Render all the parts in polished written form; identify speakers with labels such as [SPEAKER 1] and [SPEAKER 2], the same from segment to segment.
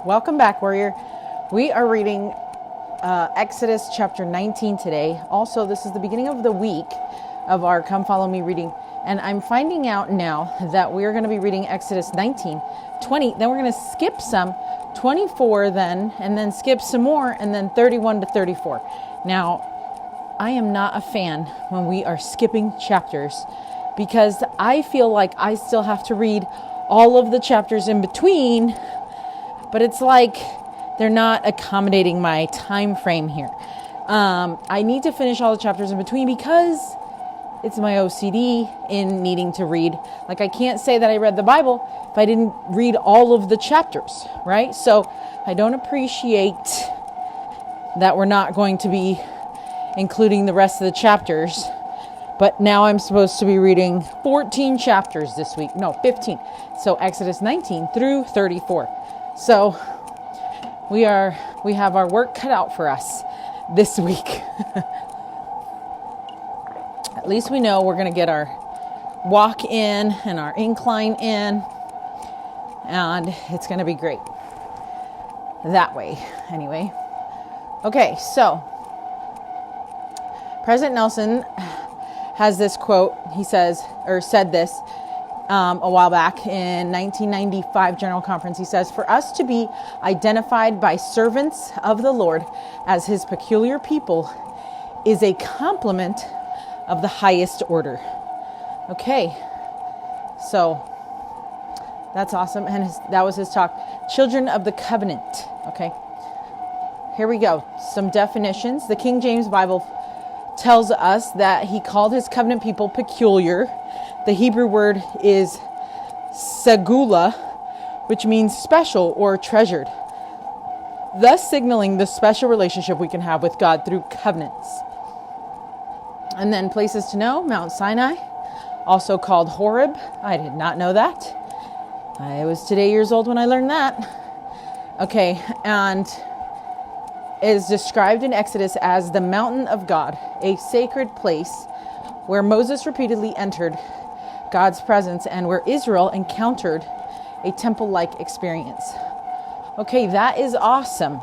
[SPEAKER 1] Welcome back, warrior. We are reading Exodus chapter 19 today. Also, this is the beginning of the week of our Come Follow Me reading. And I'm finding out now that we're going to be reading Exodus 19, 20. Then we're going to skip some, 24 then, and then skip some more, and then 31 to 34. Now, I am not a fan when we are skipping chapters because I feel like I still have to read all of the chapters in between, but it's like they're not accommodating my time frame here. I need to finish all the chapters in between because it's my OCD in needing to read. Like, I can't say that I read the Bible if I didn't read all of the chapters, right? So I don't appreciate that we're not going to be including the rest of the chapters. But now I'm supposed to be reading 14 chapters this week. No, 15. So Exodus 19 through 34. So we have our work cut out for us this week. At least we know we're going to get our walk in and our incline in, and it's going to be great that way. Anyway. Okay, so President Nelson has this quote. He said this a while back in 1995 General Conference. He says, "For us to be identified by servants of the Lord as his peculiar people is a compliment of the highest order." Okay, so that's awesome. And that was his talk. Children of the covenant. Okay, here we go. Some definitions. The King James Bible tells us that he called his covenant people peculiar. The Hebrew word is segula, which means special or treasured, thus signaling the special relationship we can have with God through covenants. And then places to know: Mount Sinai, also called Horeb. I did not know that. I was today years old when I learned that. Okay, and is described in Exodus as the mountain of God, a sacred place where Moses repeatedly entered God's presence and where Israel encountered a temple-like experience. Okay, that is awesome.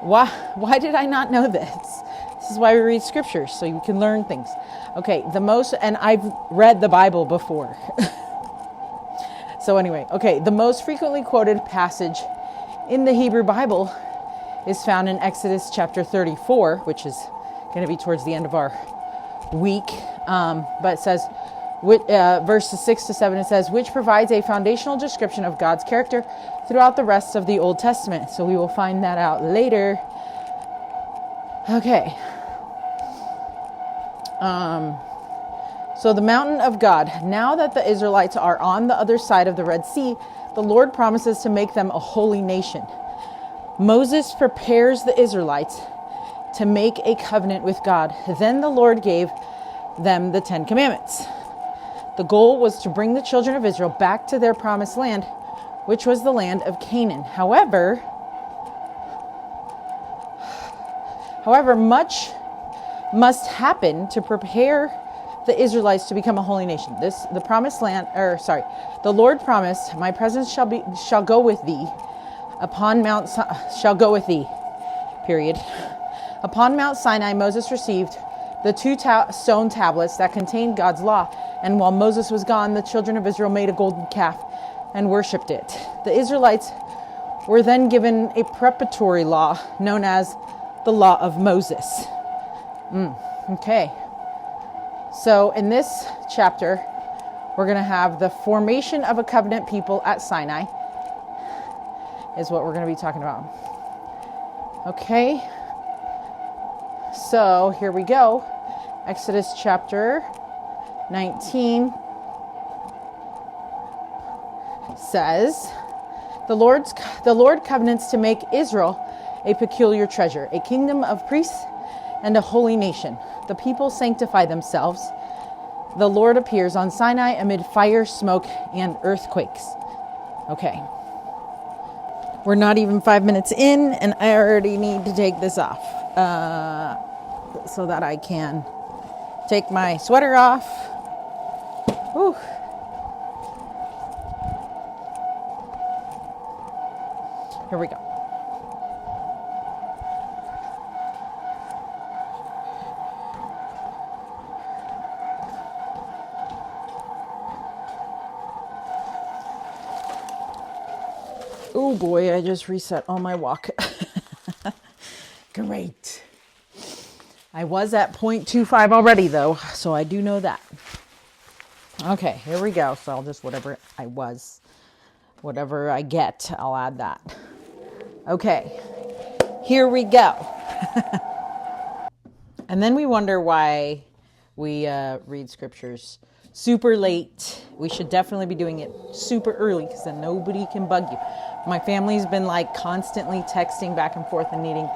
[SPEAKER 1] Why did I not know this? This is why we read scriptures, so you can learn things. Okay, and I've read the Bible before. So anyway, okay, the most frequently quoted passage in the Hebrew Bible is found in Exodus chapter 34, which is going to be towards the end of our week. But it says, verses 6 to 7, it says, which provides a foundational description of God's character throughout the rest of the Old Testament. So we will find that out later. Okay. So the mountain of God. Now that the Israelites are on the other side of the Red Sea, the Lord promises to make them a holy nation. Moses prepares the Israelites to make a covenant with God. Then the Lord gave them the 10 Commandments. The goal was to bring the children of Israel back to their promised land, which was the land of Canaan. However, much must happen to prepare the Israelites to become a holy nation. The Lord promised, "My presence shall go with thee. Upon Mount period. Upon Mount Sinai, Moses received the two stone tablets that contained God's law. And while Moses was gone, the children of Israel made a golden calf and worshipped it. The Israelites were then given a preparatory law known as the law of Moses." Okay. So in this chapter, we're going to have the formation of a covenant people at Sinai is what we're going to be talking about. Okay. So here we go. Exodus chapter 19 says, the Lord covenants to make Israel a peculiar treasure, a kingdom of priests and a holy nation. The people sanctify themselves. The Lord appears on Sinai amid fire, smoke, and earthquakes. Okay. We're not even 5 minutes in, and I already need to take this off so that I can take my sweater off. Whew. Here we go. Oh boy, I just reset on my walk. Great. I was at 0.25 already though, so I do know that. Okay, here we go. So I'll just whatever I get, I'll add that. Okay, here we go. And then we wonder why we read scriptures super late. We should definitely be doing it super early because then nobody can bug you. My family's been like constantly texting back and forth and needing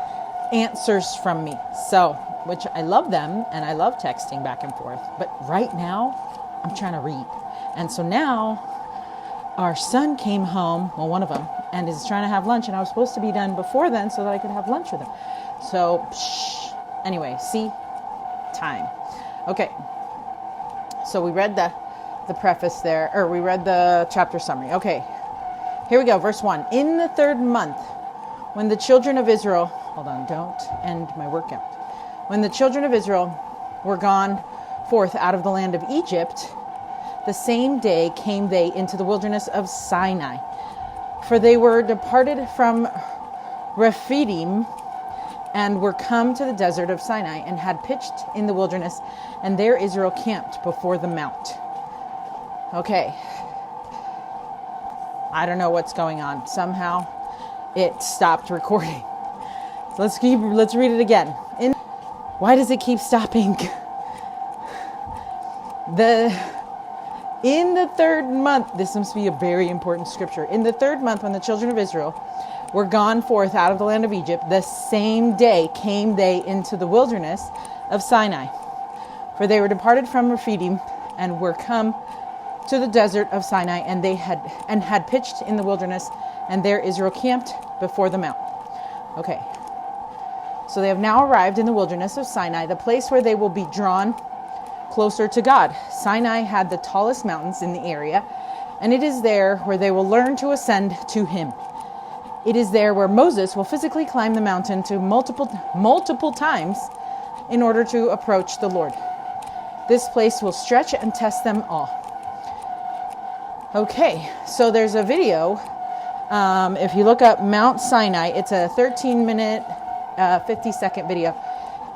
[SPEAKER 1] answers from me. So, which I love them and I love texting back and forth. But right now, I'm trying to read. And so now our son came home, well, one of them, and is trying to have lunch. And I was supposed to be done before then so that I could have lunch with him. So, anyway, see, time. Okay. So we read the preface there, or we read the chapter summary. Okay. Here we go. Verse 1. In the 3rd month, when the children of Israel, hold on, don't end my workout. When the children of Israel were gone forth out of the land of Egypt, the same day came they into the wilderness of Sinai. For they were departed from Rephidim and were come to the desert of Sinai and had pitched in the wilderness, and there Israel camped before the mount. Okay. I don't know what's going on. Somehow it stopped recording. Let's read it again. Why does it keep stopping? In the 3rd month, this must be a very important scripture. In the 3rd month, when the children of Israel were gone forth out of the land of Egypt, the same day came they into the wilderness of Sinai. For they were departed from Rephidim and were come to the desert of Sinai, and they had pitched in the wilderness, and there Israel camped before the mount. Okay. So they have now arrived in the wilderness of Sinai, the place where they will be drawn closer to God. Sinai had the tallest mountains in the area, and it is there where they will learn to ascend to him. It is there where Moses will physically climb the mountain to multiple times in order to approach the Lord. This place will stretch and test them all. Okay, so there's a video. If you look up Mount Sinai, it's a 13-minute, 50-second video.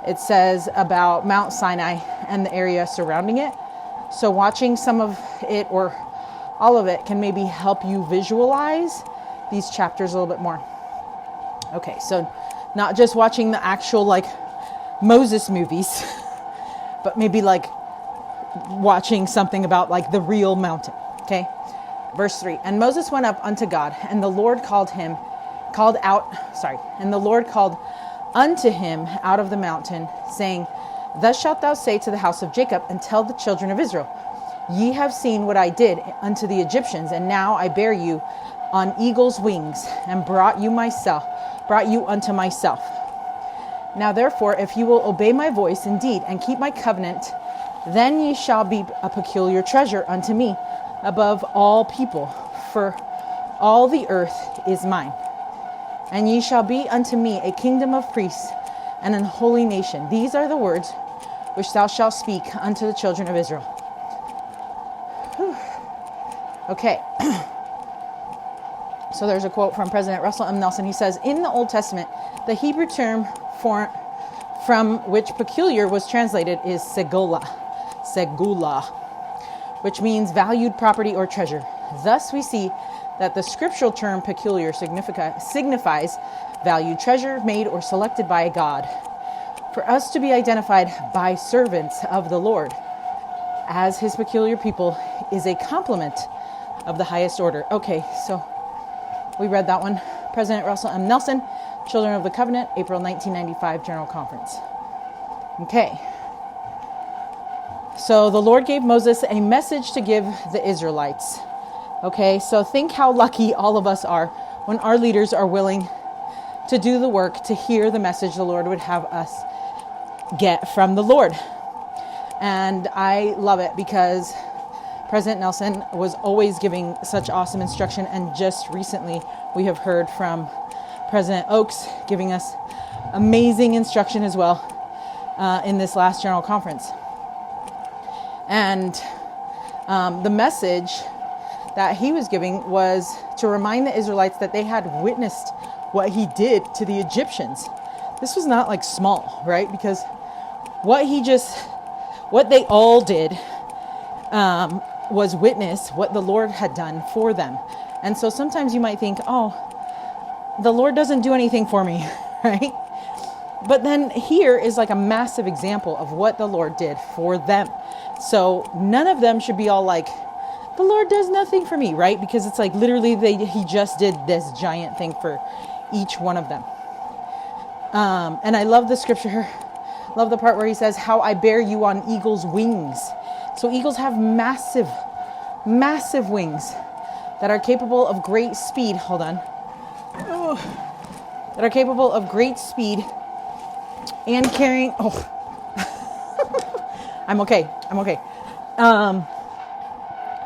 [SPEAKER 1] It says about Mount Sinai and the area surrounding it. So watching some of it or all of it can maybe help you visualize these chapters a little bit more. Okay, so not just watching the actual like Moses movies, but maybe like watching something about like the real mountain. Okay. Verse 3, and Moses went up unto God, and the Lord called unto him out of the mountain, saying, Thus shalt thou say to the house of Jacob, and tell the children of Israel, Ye have seen what I did unto the Egyptians, and now I bear you on eagle's wings, and brought you unto myself. Now therefore, if you will obey my voice indeed, and keep my covenant, then ye shall be a peculiar treasure unto me, above all people, for all the earth is mine. And ye shall be unto me a kingdom of priests and an holy nation. These are the words which thou shalt speak unto the children of Israel. Whew. Okay. So there's a quote from President Russell M. Nelson. He says, in the Old Testament, the Hebrew term from which peculiar was translated is segula, which means valued property or treasure. Thus we see that the scriptural term peculiar signifies valued treasure made or selected by God for us to be identified by servants of the Lord as his peculiar people is a compliment of the highest order. Okay, so we read that one. President Russell M. Nelson, Children of the Covenant, April 1995 General Conference. Okay. So the Lord gave Moses a message to give the Israelites. Okay, so think how lucky all of us are when our leaders are willing to do the work to hear the message the Lord would have us get from the Lord. And I love it because President Nelson was always giving such awesome instruction. And just recently we have heard from President Oaks giving us amazing instruction as well in this last General Conference. And the message that he was giving was to remind the Israelites that they had witnessed what he did to the Egyptians. This was not like small, right? Because what they all did was witness what the Lord had done for them. And so sometimes you might think, oh, the Lord doesn't do anything for me, right? But then here is like a massive example of what the Lord did for them. So none of them should be all like, the Lord does nothing for me, right? Because it's like literally he just did this giant thing for each one of them. And I love the scripture, love the part where he says, how I bear you on eagle's wings. So eagles have massive, massive wings that are capable of great speed. Hold on. That are capable of great speed and carrying, I'm okay.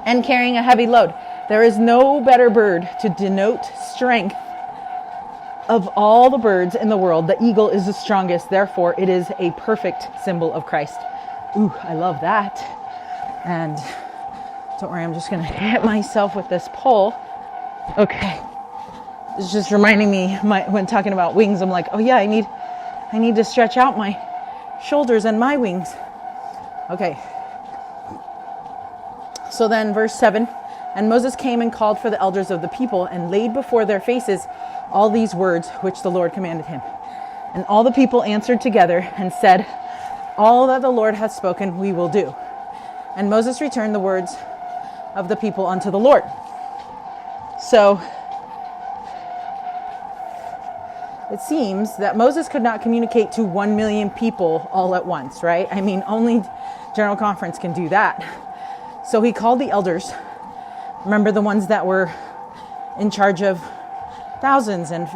[SPEAKER 1] And carrying a heavy load. There is no better bird to denote strength. Of all the birds in the world, the eagle is the strongest. Therefore, it is a perfect symbol of Christ. Ooh, I love that. And don't worry, I'm just going to hit myself with this pole. Okay. It's just reminding me when talking about wings, I'm like, oh yeah, I need to stretch out my shoulders and my wings. Okay. So then verse 7, and Moses came and called for the elders of the people and laid before their faces all these words which the Lord commanded him. And all the people answered together and said, all that the Lord hath spoken we will do. And Moses returned the words of the people unto the Lord. So it seems that Moses could not communicate to 1 million people all at once, right? I mean, only General Conference can do that. So he called the elders. Remember the ones that were in charge of thousands and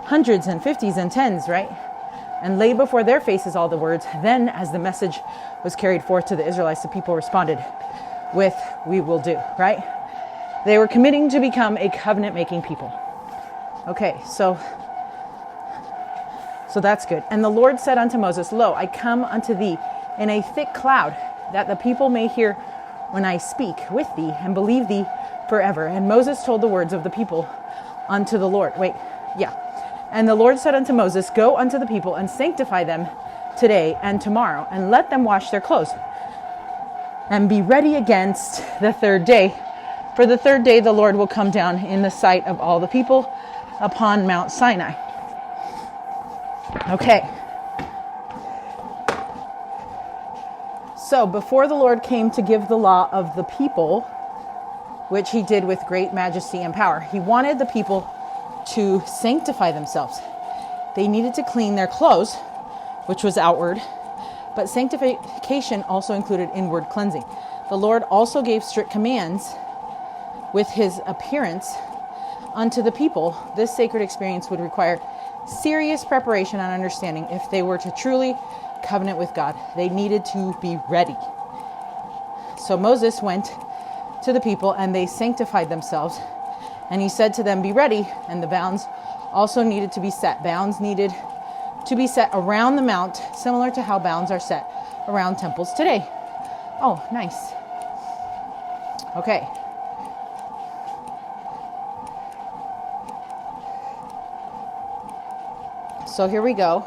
[SPEAKER 1] hundreds and fifties and tens, right? And laid before their faces all the words. Then as the message was carried forth to the Israelites, the people responded with, we will do, right? They were committing to become a covenant-making people. Okay, so that's good. And the Lord said unto Moses, lo, I come unto thee in a thick cloud, that the people may hear when I speak with thee and believe thee forever. And Moses told the words of the people unto the Lord. And the Lord said unto Moses, go unto the people and sanctify them today and tomorrow, and let them wash their clothes and be ready against the third day. For the third day the Lord will come down in the sight of all the people upon Mount Sinai. Okay. So before the Lord came to give the law of the people, which he did with great majesty and power, he wanted the people to sanctify themselves. They needed to clean their clothes, which was outward, but sanctification also included inward cleansing. The Lord also gave strict commands with his appearance unto the people. This sacred experience would require serious preparation and understanding if they were to truly covenant with God. They needed to be ready. So Moses went to the people and they sanctified themselves. And he said to them, be ready. And the bounds also needed to be set. Bounds needed to be set around the mount, similar to how bounds are set around temples today. Oh, nice. Okay. So here we go.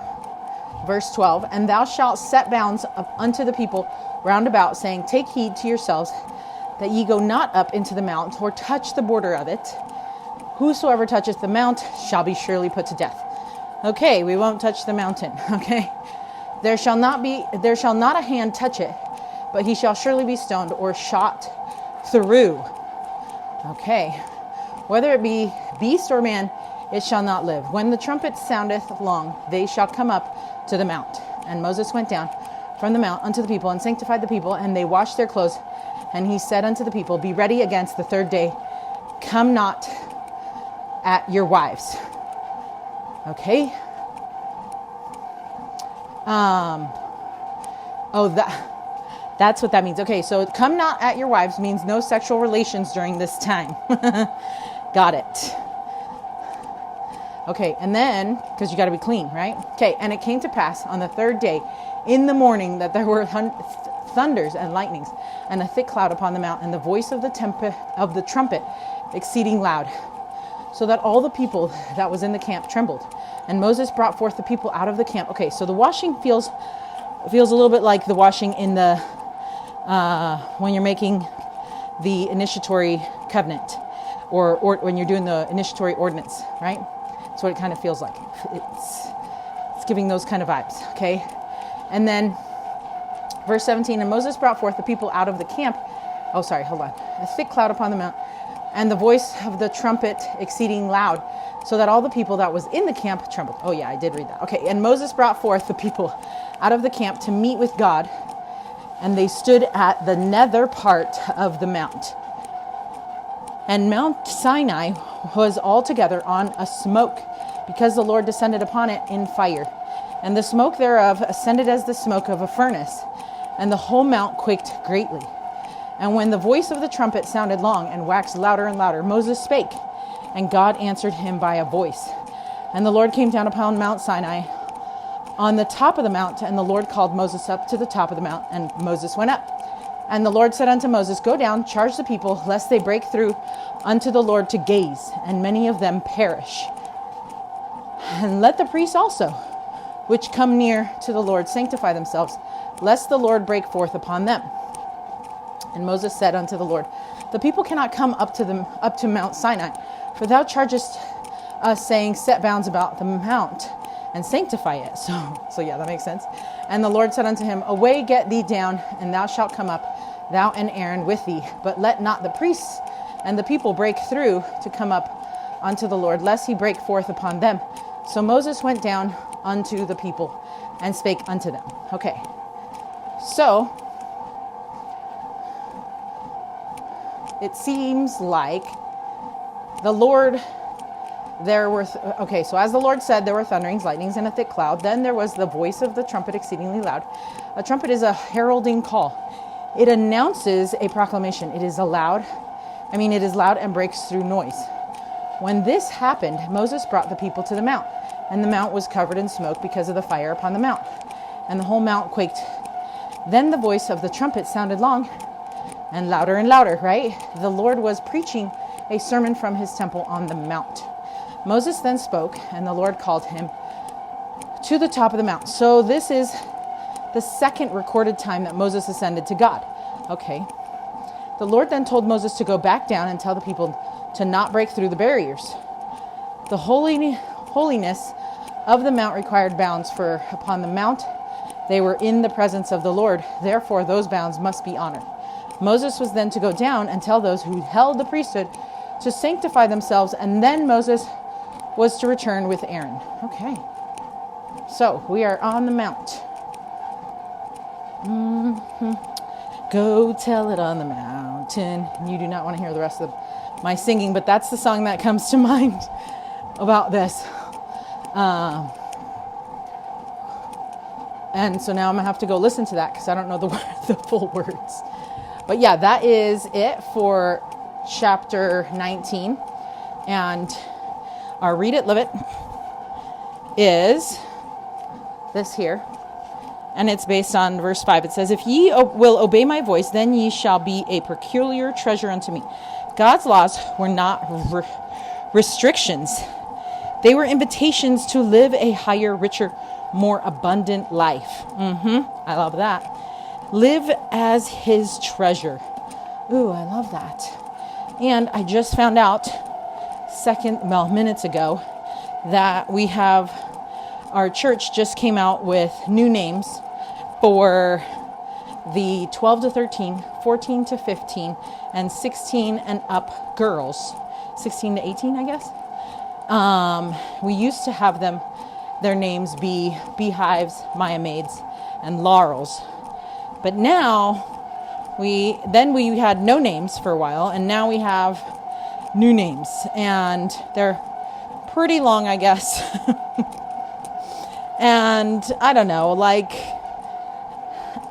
[SPEAKER 1] Verse 12, and thou shalt set bounds unto the people round about, saying, take heed to yourselves, that ye go not up into the mount, or touch the border of it. Whosoever toucheth the mount shall be surely put to death. Okay, we won't touch the mountain, okay? There shall not a hand touch it, but he shall surely be stoned or shot through. Okay. Whether it be beast or man, it shall not live. When the trumpet soundeth long, they shall come up to the mount. And Moses went down from the mount unto the people and sanctified the people, and they washed their clothes. And he said unto the people, be ready against the third day. Come not at your wives. Okay. That's what that means. Okay, so come not at your wives means no sexual relations during this time. Got it. Okay, and then, because you got to be clean, right? Okay, and it came to pass on the third day in the morning that there were thunders and lightnings and a thick cloud upon the mount, and the voice of the trumpet exceeding loud, so that all the people that was in the camp trembled. And Moses brought forth the people out of the camp. Okay, so the washing feels a little bit like the washing in the when you're making the initiatory covenant, or when you're doing the initiatory ordinance, right? That's what it kind of feels like. It's giving those kind of vibes, okay? And then verse 17, and Moses brought forth the people out of the camp. Oh, sorry, hold on. A thick cloud upon the mount, and the voice of the trumpet exceeding loud, so that all the people that was in the camp trembled. Oh yeah, I did read that. Okay, and Moses brought forth the people out of the camp to meet with God, and they stood at the nether part of the mount. And Mount Sinai was altogether on a smoke, because the Lord descended upon it in fire. And the smoke thereof ascended as the smoke of a furnace, and the whole mount quaked greatly. And when the voice of the trumpet sounded long and waxed louder and louder, Moses spake, and God answered him by a voice. And the Lord came down upon Mount Sinai on the top of the mount, and the Lord called Moses up to the top of the mount, and Moses went up. And the Lord said unto Moses, Go down, charge the people, lest they break through unto the Lord to gaze, and many of them perish. And let the priests also, which come near to the Lord, sanctify themselves, lest the Lord break forth upon them. And Moses said unto the Lord, The people cannot come up to Mount Sinai, for thou chargest us, saying, Set bounds about the mount, and sanctify it. So yeah, that makes sense. And the Lord said unto him, Away, get thee down, and thou shalt come up, thou and Aaron with thee. But let not the priests and the people break through to come up unto the Lord, lest he break forth upon them. So Moses went down unto the people and spake unto them. Okay, so it seems like the Lord, so as the Lord said, there were thunderings, lightnings, and a thick cloud. Then there was the voice of the trumpet exceedingly loud. A trumpet is a heralding call. It announces a proclamation. It is loud and breaks through noise. When this happened, Moses brought the people to the mount, and the mount was covered in smoke because of the fire upon the mount, and the whole mount quaked. Then the voice of the trumpet sounded long and louder, right? The Lord was preaching a sermon from his temple on the mount. Moses then spoke, and the Lord called him to the top of the mount. So this is the second recorded time that Moses ascended to God. Okay. The Lord then told Moses to go back down and tell the people to not break through the barriers. The holiness of the mount required bounds, for upon the mount they were in the presence of the Lord. Therefore, those bounds must be honored. Moses was then to go down and tell those who held the priesthood to sanctify themselves, and then Moses was to return with Aaron. Okay. So, we are on the mount. Go tell it on the mountain. You do not want to hear the rest of my singing, but that's the song that comes to mind about this. And so now I'm going to have to go listen to that because I don't know the full words. But yeah, that is it for chapter 19. And our read it, live it is this here. And it's based on verse 5. It says, If ye will obey my voice, then ye shall be a peculiar treasure unto me. God's laws were not restrictions. They were invitations to live a higher, richer, more abundant life. I love that. Live as his treasure. Ooh, I love that. And I just found out minutes ago that we have, our church just came out with new names for the 12 to 13, 14 to 15, and 16 and up girls. 16 to 18, I guess. We used to have their names be Beehives, Maya Maids, and Laurels. But now, we had no names for a while, and now we have new names. And they're pretty long, I guess. And I don't know, like,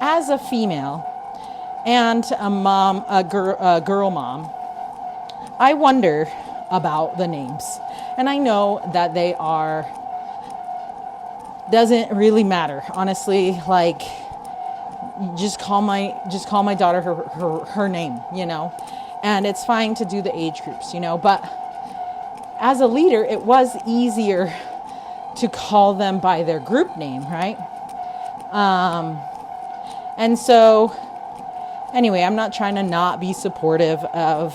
[SPEAKER 1] as a female and a mom, a girl mom, I wonder about the names. And I know that they are, doesn't really matter, honestly. Like, just call my daughter her name, and it's fine to do the age groups, but as a leader, it was easier to call them by their group name, right? And so anyway, I'm not trying to not be supportive of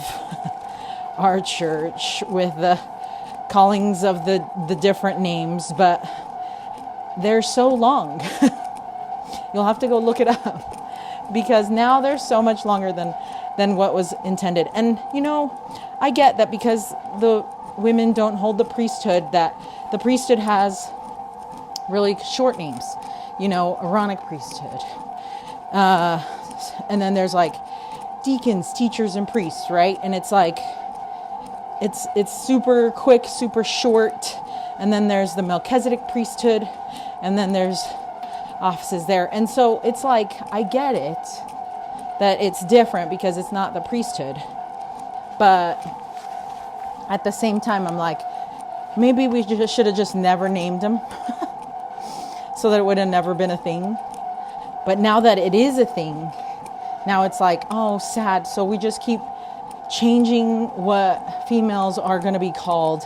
[SPEAKER 1] our church with the callings of the different names, but they're so long. You'll have to go look it up, because now they're so much longer than what was intended. And, I get that because the women don't hold the priesthood, that the priesthood has really short names, Aaronic priesthood. And then there's like deacons, teachers, and priests, right? And it's like, it's super quick, super short. And then there's the Melchizedek priesthood, and then there's offices there. And so it's like, I get it that it's different because it's not the priesthood, but at the same time, I'm like, maybe we should have just never named them so that it would have never been a thing. But now that it is a thing, now it's like, oh, sad. So we just keep changing what females are going to be called,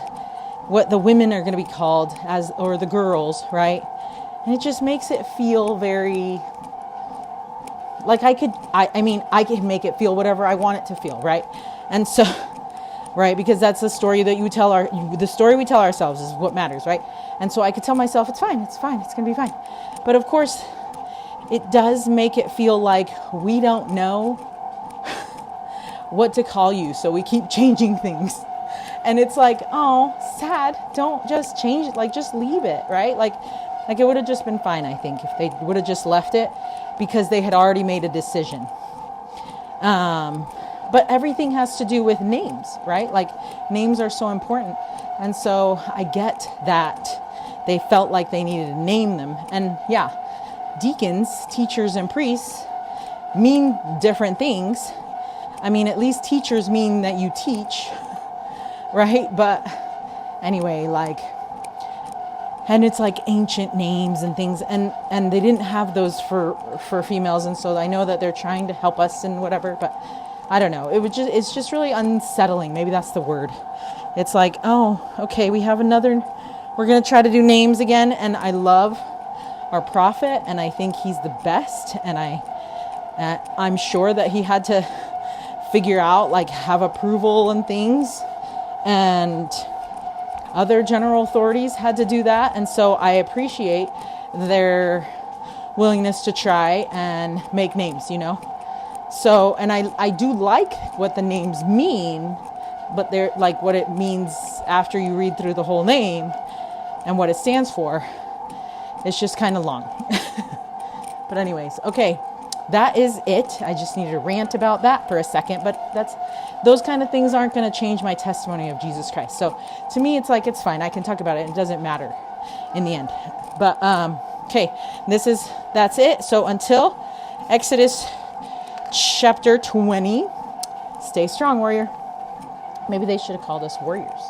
[SPEAKER 1] what the women are going to be called as, or the girls, right? And it just makes it feel very, like I can make it feel whatever I want it to feel, right? And so, right, because that's the story that the story we tell ourselves is what matters, right? And so I could tell myself, it's fine, it's going to be fine. But of course, it does make it feel like we don't know what to call you, so we keep changing things. And it's like, oh, sad, don't just change it, like just leave it, right? Like it would have just been fine, I think, if they would have just left it, because they had already made a decision. But everything has to do with names, right? Like, names are so important. And so I get that they felt like they needed to name them. And yeah, deacons, teachers, and priests mean different things. I mean, at least teachers mean that you teach, right? But anyway, and it's like ancient names and things, and they didn't have those for females, and so I know that they're trying to help us and whatever, but I don't know. It's just really unsettling. Maybe that's the word. It's like, oh, okay, we're going to try to do names again, and I love our prophet, and I think he's the best, and I'm sure that he had to figure out, have approval and things, and other general authorities had to do that. And so I appreciate their willingness to try and make names, So, and I do like what the names mean, but they're like what it means after you read through the whole name and what it stands for. It's just kind of long. But anyways, okay, that is it. I just needed to rant about that for a second, but those kind of things aren't going to change my testimony of Jesus Christ. So to me, it's like, it's fine. I can talk about it. It doesn't matter in the end. But, okay, that's it. So until Exodus chapter 20, stay strong, warrior. Maybe they should have called us warriors.